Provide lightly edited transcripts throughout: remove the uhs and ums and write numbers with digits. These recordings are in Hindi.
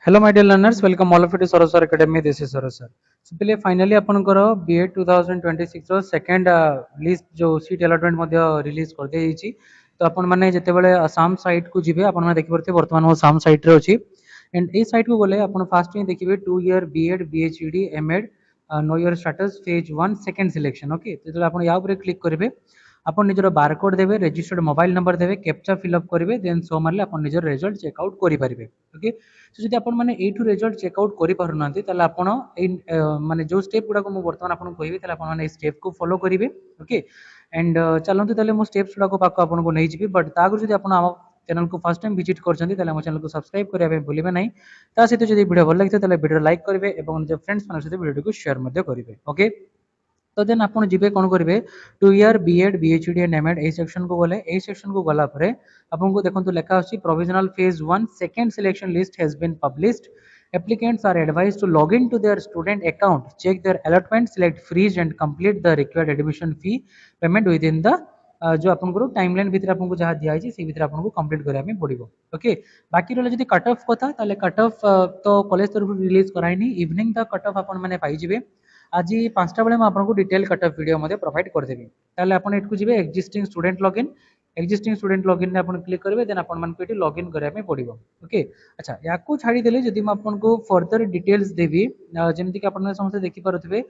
Hello, my dear learners. Welcome all of you to Saroj Sir Academy. This is Saroj Sir. So, पहले फाइनली आपनकर B.Ed 2026 रो सेकंड लिस्ट जो सीट अलॉटमेंट मध्ये रिलीज कर दे छी तो आपण माने जते बेले असम साइट को जिवे आपण माने देखि परते वर्तमान वो असम साइट रे अछि एंड ए साइट को गले आपण फास्ट ही देखिबे 2 ईयर B.Ed BHED M.Ed नो year status phase 1 second selection okay तो आपण या ऊपर क्लिक करिवे आपण निजर बारकोड देबे रजिस्टर्ड मोबाइल नंबर देबे कैप्चा फिलअप करिवे देन सो मारले आपण निजर रिजल्ट चेक आउट करि परिबे ओके सो जदि आपण माने एठू रिजल्ट चेक आउट करि पारु नांती ताले आपण ए माने जो स्टेप गुडा को मु वर्तमान आपण कहिबे ताले आपण माने ए स्टेप को फॉलो करिवे ओके एंड चलंतु ताले मु स्टेप्स गुडा को पाको आपण को नै जिबी बट तागु जदि आपण हम चैनल को फर्स्ट टाइम विजिट करछंती ताले हम चैनल को सब्सक्राइब करिया बे भूलिबे नै ता सहित जदि वीडियो भल लागिते ताले वीडियो लाइक करिवे एवं जे फ्रेंड्स माने सहित वीडियो को शेयर मध्ये करिवे ओके तो देन आपण जिबे कोन करिवे 2 year B.Ed BHED and M.Ed A section को गले ए सेक्शन को गला परे आपन को देखंतु लेखा अछि provisional phase 1 second selection list has been published applicants are advised to log in to their student account check their allotment select freeze and complete the required admission fee payment within the जो आपन को टाइमलाइन भीतर आपन को जहा दिया है से भीतर आपन को कंप्लीट करिया में पड़िबो ओके बाकी रहले जदी कट ऑफ कथा ताले कट ऑफ तो कॉलेज तरफ रिलीज कराइनी इवनिंग तक कट ऑफ आपन माने पाई जिवे आज 5टा बेले आपको डिटेल कट ऑफ वीडियो मध्ये प्रोवाइड कर देबी ताले आपन एटकू जिवे एक्जिस्टिंग स्टूडेंट लॉगिन ने अपन क्लिक करेंगे देन अपन मन को लॉगिन करिया में पड़िबो ओके अच्छा याकू छाड़ी देले जदी म अपन को फर्दर डिटेल्स देबी जेमति कि अपन समस्त देखि पारुथबे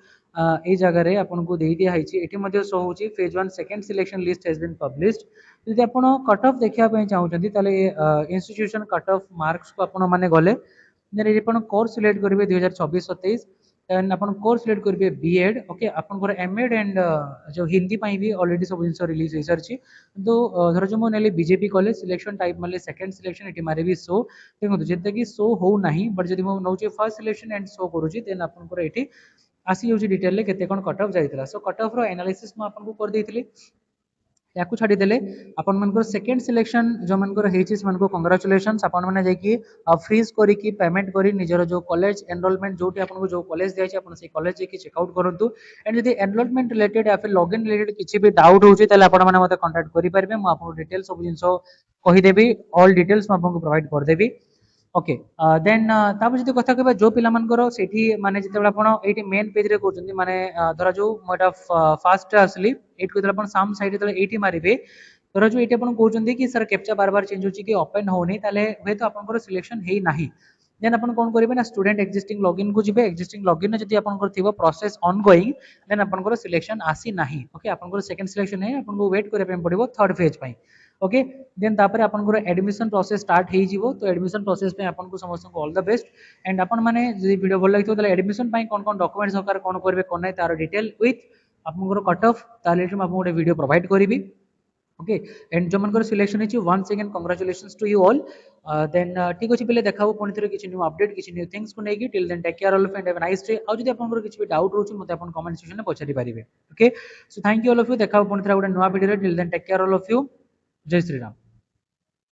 ए जगह रे अपन को देई दिया हाइची एठी मध्ये शो होची phase 1 second selection list has been published जदी अपन कट ऑफ देखिया पय चाहउचंती ताले इंस्टीट्यूशन कट ऑफ मार्क्स को अपन माने गले देन ए अपन कोर्स सिलेक्ट करिवे 2024 27 देन अपन कोर्स सिलेक्ट करिवे B.Ed ओके अपन को M.Ed एंड जो हिंदी पई भी ऑलरेडी सब जिंस रिलीज होई सरची तो धर जो मो नेले बीजेपी कॉलेज सिलेक्शन टाइप मारले सेकंड सिलेक्शन एटी मारे भी शो देखो जेते कि शो हो नाही बट जदी मो नौचे फर्स्ट सिलेक्शन एंड शो करूची देन अपन को एटी आसी होची डिटेल ले केते कोन cut off जाइतला so cut off रो एनालिसिस म अपन को कर देइतली याकू छाड़ी देले अपन मन को सेकंड सिलेक्शन जो मन को हेची मन को कांग्रेचुलेशंस अपन माने जाय कि फ्रीज करी कि पेमेंट करी निजर जो कॉलेज एनरोलमेंट जोटी अपन को जो कॉलेज दिया छै अपन से कॉलेज जे कि चेक आउट करंतु एंड यदि एनरोलमेंट रिलेटेड या फिर लॉगिन रिलेटेड किछि भी डाउट होची तले अपन माने मते कांटेक्ट करि परबे म अपन डिटेल सब जिंसो कहि देबी ऑल डिटेल्स म अपन को प्रोवाइड कर देबी ओके देन तापर जति कथा कहबा जो पिला मानकर सेठी माने जते बेला आपण एठी मेन पेज रे करचंदी माने धरा जो मोटा फास्ट असली एट को आपण साम साइड तले एठी मारिबे धरा जो एठी आपण कहउचंदी कि सर कैप्चा बार बार चेंज होची कि ओपन होनी ताले हे तो आपनकर सिलेक्शन हेई नाही देन अपन कोन करिवे ना स्टूडेंट एक्जिस्टिंग लॉगिन को जिवे एक्जिस्टिंग लॉगिन ने जति आपनकर थिबो प्रोसेस ऑनगोइंग देन आपनकर सिलेक्शन आसी नाही ओके आपनकर सेकंड सिलेक्शन है आपन को वेट करे पे पड़िबो थर्ड फेज पई ओके देन तापर आपन को एडमिशन प्रोसेस स्टार्ट हेई जिवो तो एडमिशन प्रोसेस पे आपन को समस्त को ऑल द बेस्ट एंड आपन माने जदि वीडियो भल लागितो तले एडमिशन पई कोन कोन डॉक्यूमेंट्स सरकार कोन करबे कोन नै तार डिटेल विथ आपन को कट ऑफ ताले हम आपन को वीडियो प्रोवाइड करिवि ओके एंड जो मनकर सिलेक्शन है once again congratulations to you all then ठीक अछि पहले देखाबो कोन थरे किछि न्यू अपडेट किछि न्यू थिंग्स को नेकी till then take care all of and have a nice day आ जदि आपन किछि भी डाउट रहउछि मते आपन कमेंट सेक्शन में पछारि पारिबे okay so thank you all of you देखाबो कोन थरे गुडा new video till then take care all of you जय श्री राम।